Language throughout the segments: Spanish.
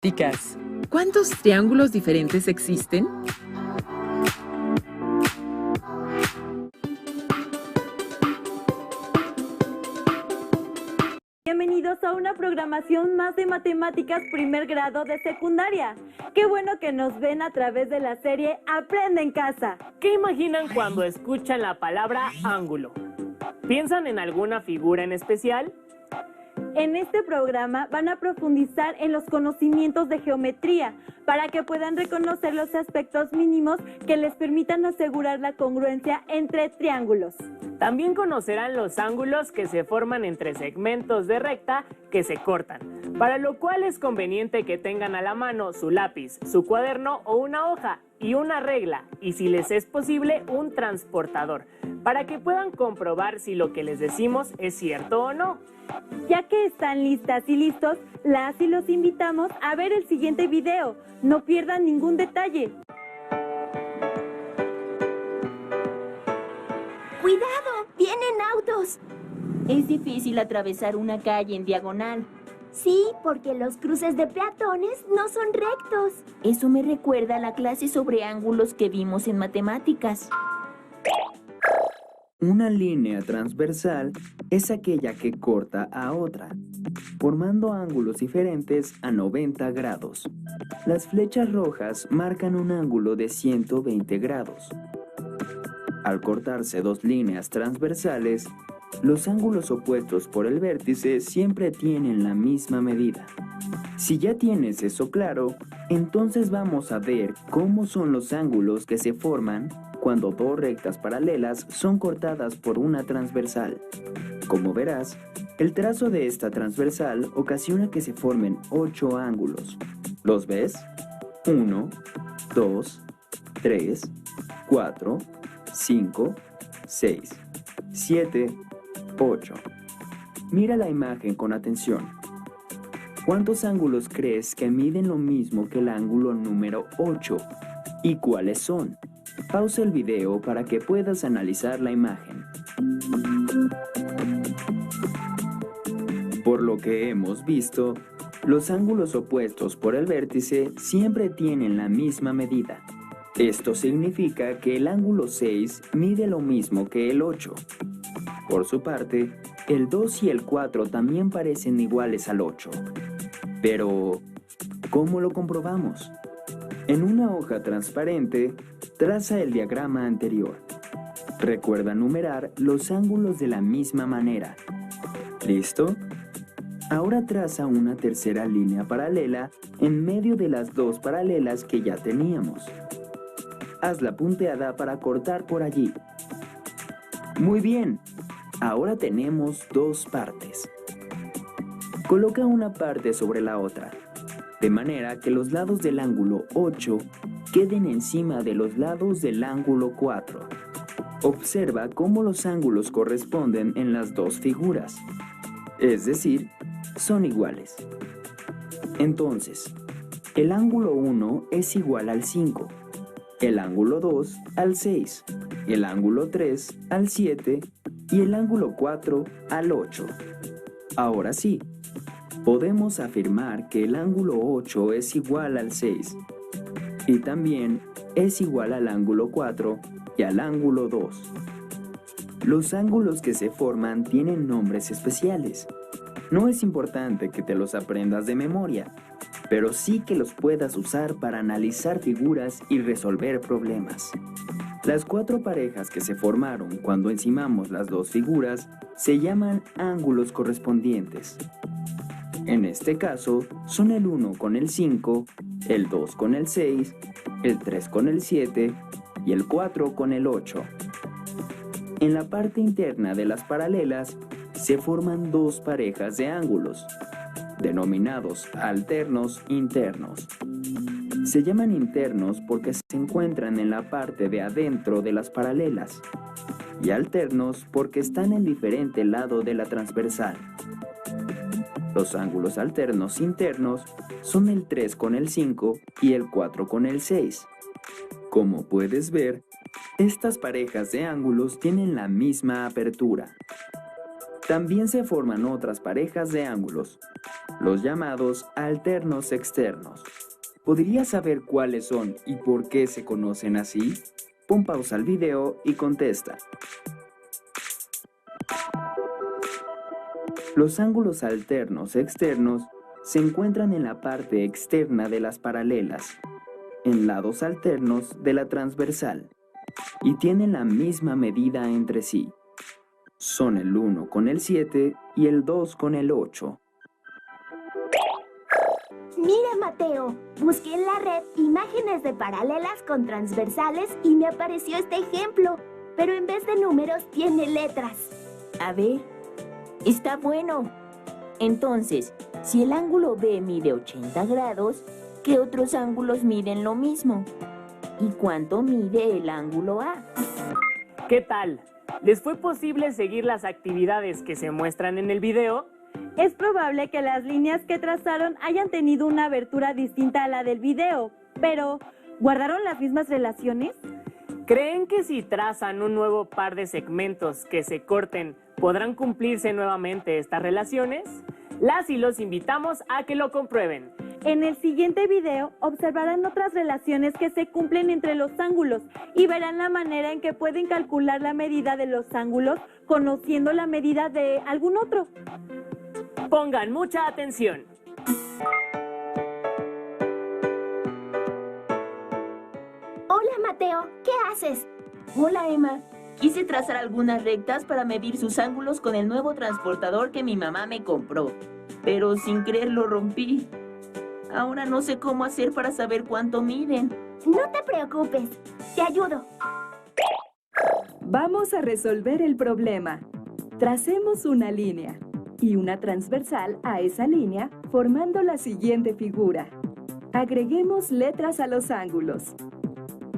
matemáticas. ¿Cuántos triángulos diferentes existen? Bienvenidos a una programación más de matemáticas primer grado de secundaria. Qué bueno que nos ven a través de la serie Aprende en Casa. ¿Qué imaginan cuando escuchan la palabra ángulo? ¿Piensan en alguna figura en especial? En este programa van a profundizar en los conocimientos de geometría para que puedan reconocer los aspectos mínimos que les permitan asegurar la congruencia entre triángulos. También conocerán los ángulos que se forman entre segmentos de recta que se cortan, para lo cual es conveniente que tengan a la mano su lápiz, su cuaderno o una hoja y una regla, y si les es posible, un transportador, para que puedan comprobar si lo que les decimos es cierto o no. Ya que están listas y listos, las y los invitamos a ver el siguiente video. No pierdan ningún detalle. ¡Cuidado! ¡Vienen autos! Es difícil atravesar una calle en diagonal. Sí, porque los cruces de peatones no son rectos. Eso me recuerda a la clase sobre ángulos que vimos en matemáticas. Una línea transversal es aquella que corta a otra, formando ángulos diferentes a 90 grados. Las flechas rojas marcan un ángulo de 120 grados. Al cortarse dos líneas transversales, los ángulos opuestos por el vértice siempre tienen la misma medida. Si ya tienes eso claro, entonces vamos a ver cómo son los ángulos que se forman cuando dos rectas paralelas son cortadas por una transversal. Como verás, el trazo de esta transversal ocasiona que se formen 8 ángulos. ¿Los ves? 1, 2, 3, 4, 5, 6, 7, 8. Mira la imagen con atención. ¿Cuántos ángulos crees que miden lo mismo que el ángulo número 8? ¿Y cuáles son? Pausa el video para que puedas analizar la imagen. Por lo que hemos visto, los ángulos opuestos por el vértice siempre tienen la misma medida. Esto significa que el ángulo 6 mide lo mismo que el 8. Por su parte, el 2 y el 4 también parecen iguales al 8. Pero, ¿cómo lo comprobamos? En una hoja transparente, traza el diagrama anterior. Recuerda numerar los ángulos de la misma manera. ¿Listo? Ahora traza una tercera línea paralela en medio de las dos paralelas que ya teníamos. Hazla punteada para cortar por allí. Muy bien, ahora tenemos dos partes. Coloca una parte sobre la otra, de manera que los lados del ángulo 8 queden encima de los lados del ángulo 4. Observa cómo los ángulos corresponden en las dos figuras, es decir, son iguales. Entonces, el ángulo 1 es igual al 5, el ángulo 2 al 6, el ángulo 3 al 7 y el ángulo 4 al 8. Ahora sí, podemos afirmar que el ángulo 8 es igual al 6 y también es igual al ángulo 4 y al ángulo 2. Los ángulos que se forman tienen nombres especiales. No es importante que te los aprendas de memoria, pero sí que los puedas usar para analizar figuras y resolver problemas. Las cuatro parejas que se formaron cuando encimamos las dos figuras se llaman ángulos correspondientes. En este caso, son el 1 con el 5, el 2 con el 6, el 3 con el 7 y el 4 con el 8. En la parte interna de las paralelas se forman dos parejas de ángulos, denominados alternos internos. Se llaman internos porque se encuentran en la parte de adentro de las paralelas, y alternos porque están en diferente lado de la transversal. Los ángulos alternos internos son el 3 con el 5 y el 4 con el 6. Como puedes ver, estas parejas de ángulos tienen la misma apertura. También se forman otras parejas de ángulos, los llamados alternos externos. ¿Podrías saber cuáles son y por qué se conocen así? Pon pausa al video y contesta. Los ángulos alternos externos se encuentran en la parte externa de las paralelas, en lados alternos de la transversal, y tienen la misma medida entre sí. Son el 1 con el 7 y el 2 con el 8. Mira, Mateo, busqué en la red imágenes de paralelas con transversales y me apareció este ejemplo, pero en vez de números tiene letras. A ver, está bueno. Entonces, si el ángulo B mide 80 grados, ¿qué otros ángulos miden lo mismo? ¿Y cuánto mide el ángulo A? ¿Qué tal? ¿Les fue posible seguir las actividades que se muestran en el video? Es probable que las líneas que trazaron hayan tenido una abertura distinta a la del video, pero ¿guardaron las mismas relaciones? ¿Creen que si trazan un nuevo par de segmentos que se corten, podrán cumplirse nuevamente estas relaciones? Las y los invitamos a que lo comprueben. En el siguiente video observarán otras relaciones que se cumplen entre los ángulos y verán la manera en que pueden calcular la medida de los ángulos conociendo la medida de algún otro. Pongan mucha atención. Hola, Mateo, ¿qué haces? Hola, Emma. Quise trazar algunas rectas para medir sus ángulos con el nuevo transportador que mi mamá me compró, pero sin querer lo rompí. Ahora no sé cómo hacer para saber cuánto miden. No te preocupes, te ayudo. Vamos a resolver el problema. Tracemos una línea y una transversal a esa línea formando la siguiente figura. Agreguemos letras a los ángulos.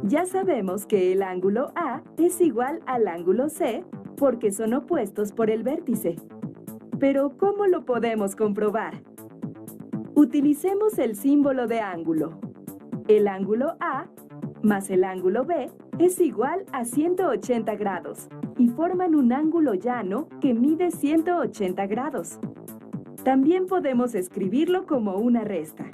Ya sabemos que el ángulo A es igual al ángulo C porque son opuestos por el vértice. Pero ¿cómo lo podemos comprobar? Utilicemos el símbolo de ángulo. El ángulo A más el ángulo B es igual a 180 grados y forman un ángulo llano que mide 180 grados. También podemos escribirlo como una resta.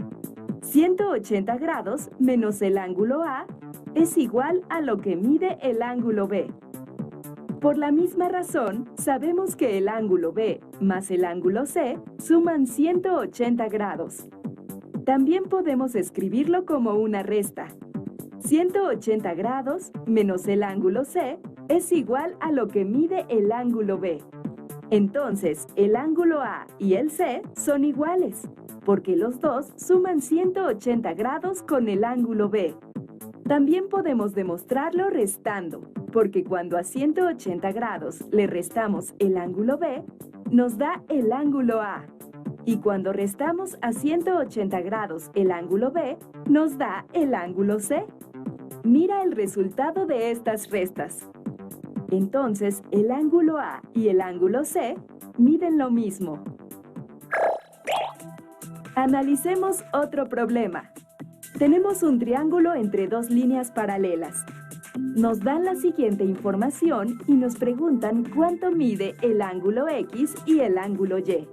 180 grados menos el ángulo A es igual a lo que mide el ángulo B. Por la misma razón, sabemos que el ángulo B más el ángulo C suman 180 grados. También podemos escribirlo como una resta. 180 grados menos el ángulo C es igual a lo que mide el ángulo B. Entonces, el ángulo A y el C son iguales, porque los dos suman 180 grados con el ángulo B. También podemos demostrarlo restando, porque cuando a 180 grados le restamos el ángulo B, nos da el ángulo A. Y cuando restamos a 180 grados el ángulo B, nos da el ángulo C. Mira el resultado de estas restas. Entonces, el ángulo A y el ángulo C miden lo mismo. Analicemos otro problema. Tenemos un triángulo entre dos líneas paralelas. Nos dan la siguiente información y nos preguntan cuánto mide el ángulo X y el ángulo Y.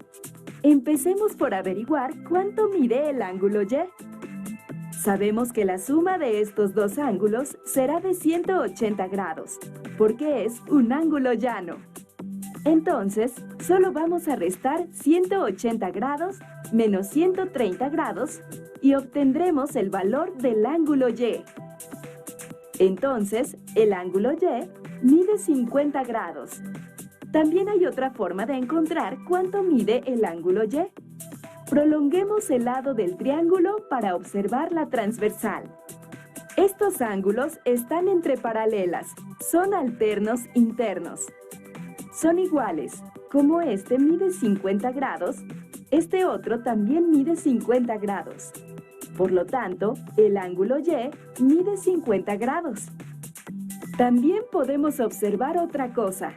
Empecemos por averiguar cuánto mide el ángulo Y. Sabemos que la suma de estos dos ángulos será de 180 grados, porque es un ángulo llano. Entonces, solo vamos a restar 180 grados menos 130 grados y obtendremos el valor del ángulo Y. Entonces, el ángulo Y mide 50 grados. También hay otra forma de encontrar cuánto mide el ángulo Y. Prolonguemos el lado del triángulo para observar la transversal. Estos ángulos están entre paralelas, son alternos internos. Son iguales, como este mide 50 grados, este otro también mide 50 grados. Por lo tanto, el ángulo Y mide 50 grados. También podemos observar otra cosa.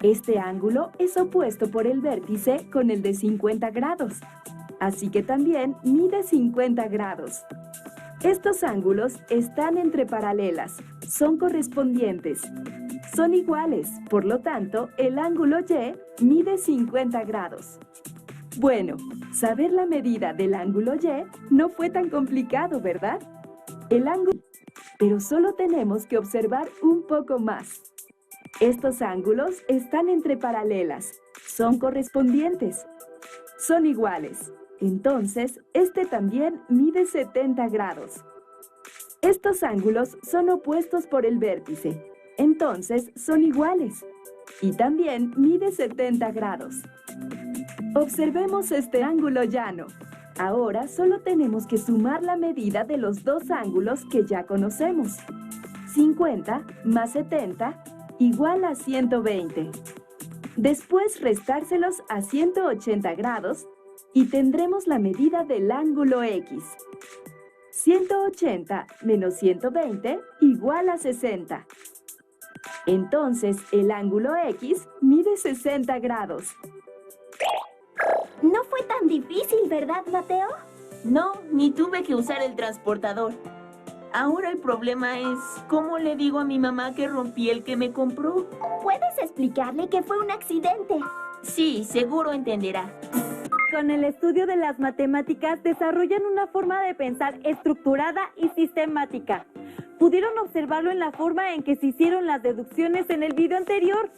Este ángulo es opuesto por el vértice con el de 50 grados, así que también mide 50 grados. Estos ángulos están entre paralelas, son correspondientes. son iguales, por lo tanto, el ángulo Y mide 50 grados. Bueno, saber la medida del ángulo Y no fue tan complicado, ¿verdad? Pero solo tenemos que observar un poco más. Estos ángulos están entre paralelas, son correspondientes, son iguales. Entonces, este también mide 70 grados. Estos ángulos son opuestos por el vértice, entonces son iguales. Y también mide 70 grados. Observemos este ángulo llano. Ahora solo tenemos que sumar la medida de los dos ángulos que ya conocemos. 50 más 70 igual a 120. Después restárselos a 180 grados y tendremos la medida del ángulo X. 180 menos 120 igual a 60. Entonces, el ángulo X mide 60 grados. No fue tan difícil, ¿verdad, Mateo? No, ni tuve que usar el transportador. Ahora el problema es, ¿cómo le digo a mi mamá que rompí el que me compró? ¿Puedes explicarle que fue un accidente? Sí, seguro entenderá. Con el estudio de las matemáticas desarrollan una forma de pensar estructurada y sistemática. Pudieron observarlo en la forma en que se hicieron las deducciones en el video anterior.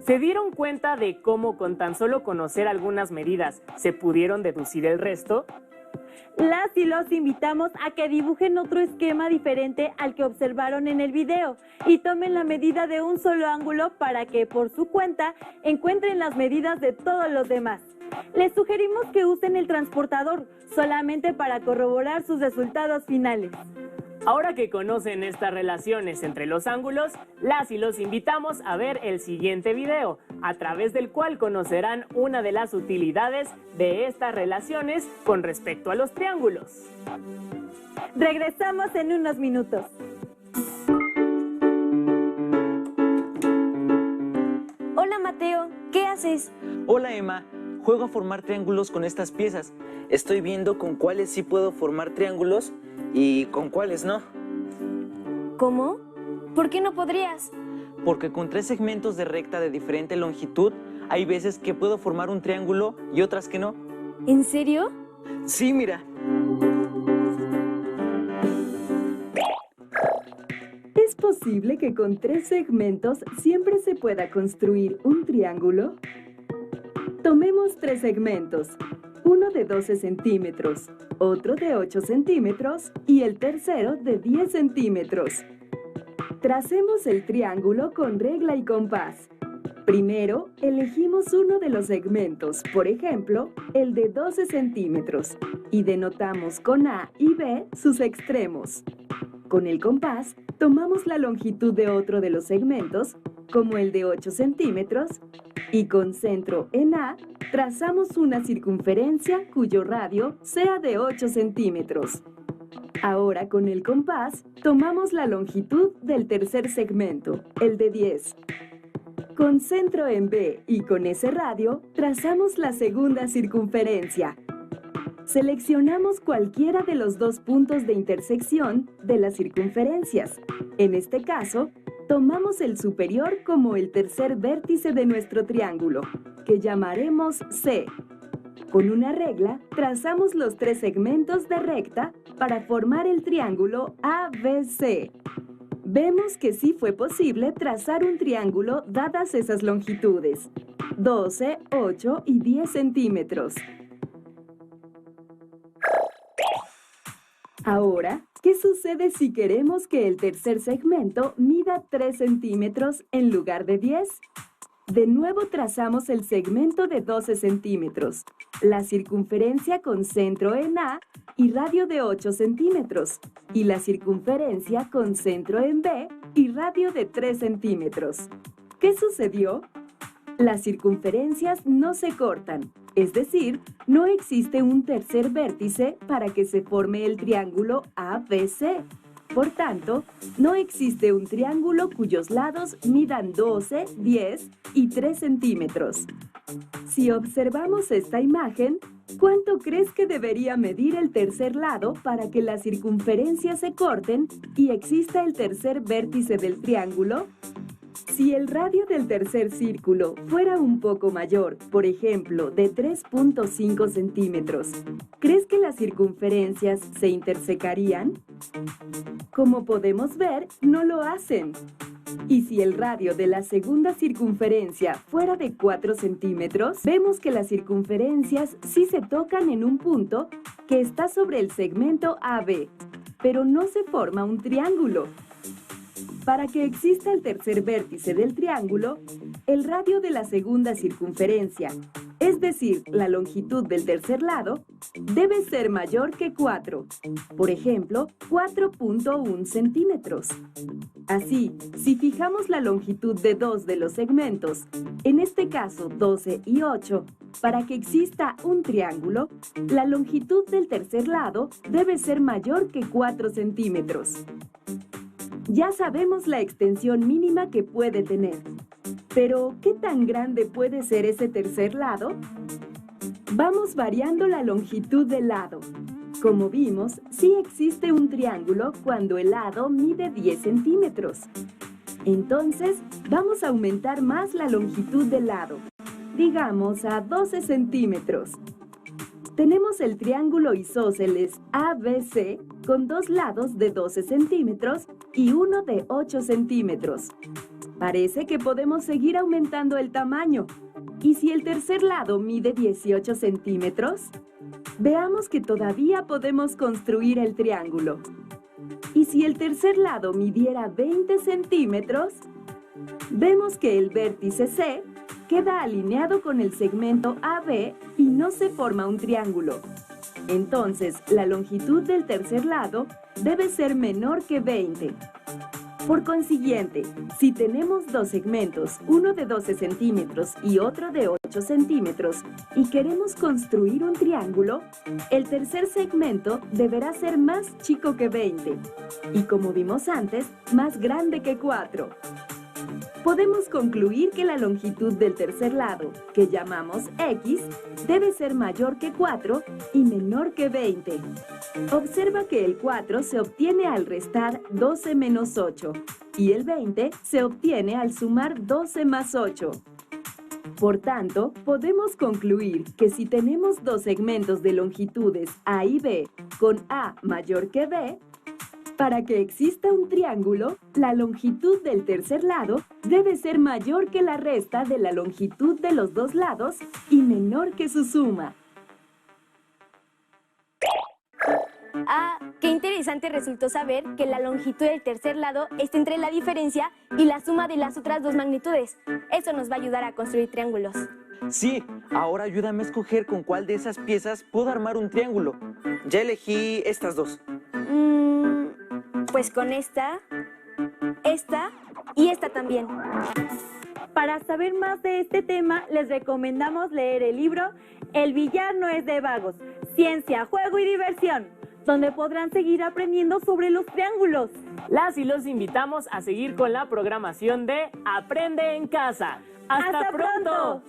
¿Se dieron cuenta de cómo con tan solo conocer algunas medidas se pudieron deducir el resto? Las y los invitamos a que dibujen otro esquema diferente al que observaron en el video y tomen la medida de un solo ángulo para que, por su cuenta, encuentren las medidas de todos los demás. Les sugerimos que usen el transportador solamente para corroborar sus resultados finales. Ahora que conocen estas relaciones entre los ángulos, las y los invitamos a ver el siguiente video, a través del cual conocerán una de las utilidades de estas relaciones con respecto a los triángulos. Regresamos en unos minutos. Hola Mateo, ¿qué haces? Hola Emma, juego a formar triángulos con estas piezas. Estoy viendo con cuáles sí puedo formar triángulos y con cuáles no. ¿Cómo? ¿Por qué no podrías? Porque con 3 segmentos de recta de diferente longitud, hay veces que puedo formar un triángulo y otras que no. ¿En serio? Sí, mira. ¿Es posible que con 3 segmentos siempre se pueda construir un triángulo? Tomemos 3 segmentos, uno de 12 centímetros, otro de 8 centímetros y el tercero de 10 centímetros. Tracemos el triángulo con regla y compás. Primero, elegimos uno de los segmentos, por ejemplo, el de 12 centímetros, y denotamos con A y B sus extremos. Con el compás, tomamos la longitud de otro de los segmentos, como el de 8 centímetros, y con centro en A, trazamos una circunferencia cuyo radio sea de 8 centímetros. Ahora con el compás, tomamos la longitud del tercer segmento, el de 10. Con centro en B y con ese radio, trazamos la segunda circunferencia. Seleccionamos cualquiera de los 2 puntos de intersección de las circunferencias. En este caso, tomamos el superior como el tercer vértice de nuestro triángulo, que llamaremos C. Con una regla, trazamos los 3 segmentos de recta para formar el triángulo ABC. Vemos que sí fue posible trazar un triángulo dadas esas longitudes, 12, 8 y 10 centímetros. Ahora, ¿qué sucede si queremos que el tercer segmento mida 3 centímetros en lugar de 10? De nuevo trazamos el segmento de 12 centímetros, la circunferencia con centro en A y radio de 8 centímetros, y la circunferencia con centro en B y radio de 3 centímetros. ¿Qué sucedió? Las circunferencias no se cortan, es decir, no existe un tercer vértice para que se forme el triángulo ABC. Por tanto, no existe un triángulo cuyos lados midan 12, 10 y 3 centímetros. Si observamos esta imagen, ¿cuánto crees que debería medir el tercer lado para que las circunferencias se corten y exista el tercer vértice del triángulo? Si el radio del tercer círculo fuera un poco mayor, por ejemplo, de 3.5 centímetros, ¿crees que las circunferencias se intersecarían? Como podemos ver, no lo hacen. Y si el radio de la segunda circunferencia fuera de 4 centímetros, vemos que las circunferencias sí se tocan en un punto que está sobre el segmento AB, pero no se forma un triángulo. Para que exista el tercer vértice del triángulo, el radio de la segunda circunferencia, es decir, la longitud del tercer lado, debe ser mayor que 4, por ejemplo, 4.1 centímetros. Así, si fijamos la longitud de dos de los segmentos, en este caso 12 y 8, para que exista un triángulo, la longitud del tercer lado debe ser mayor que 4 centímetros. Ya sabemos la extensión mínima que puede tener. Pero, ¿qué tan grande puede ser ese tercer lado? Vamos variando la longitud del lado. Como vimos, sí existe un triángulo cuando el lado mide 10 centímetros. Entonces, vamos a aumentar más la longitud del lado. Digamos a 12 centímetros. Tenemos el triángulo isósceles ABC con dos lados de 12 centímetros y uno de 8 centímetros. Parece que podemos seguir aumentando el tamaño. ¿Y si el tercer lado mide 18 centímetros? Veamos que todavía podemos construir el triángulo. ¿Y si el tercer lado midiera 20 centímetros? Vemos que el vértice C queda alineado con el segmento AB y no se forma un triángulo. Entonces, la longitud del tercer lado debe ser menor que 20. Por consiguiente, si tenemos dos segmentos, uno de 12 centímetros y otro de 8 centímetros, y queremos construir un triángulo, el tercer segmento deberá ser más chico que 20, y como vimos antes, más grande que 4. Podemos concluir que la longitud del tercer lado, que llamamos X, debe ser mayor que 4 y menor que 20. Observa que el 4 se obtiene al restar 12 menos 8 y el 20 se obtiene al sumar 12 más 8. Por tanto, podemos concluir que si tenemos dos segmentos de longitudes A y B con A mayor que B, para que exista un triángulo, la longitud del tercer lado debe ser mayor que la resta de la longitud de los dos lados y menor que su suma. Ah, qué interesante resultó saber que la longitud del tercer lado está entre la diferencia y la suma de las otras dos magnitudes. Eso nos va a ayudar a construir triángulos. Sí, ahora ayúdame a escoger con cuál de esas piezas puedo armar un triángulo. Ya elegí estas dos. Pues con esta y esta también. Para saber más de este tema, les recomendamos leer el libro El billar no es de vagos, ciencia, juego y diversión, donde podrán seguir aprendiendo sobre los triángulos. Las y los invitamos a seguir con la programación de Aprende en Casa. ¡Hasta pronto!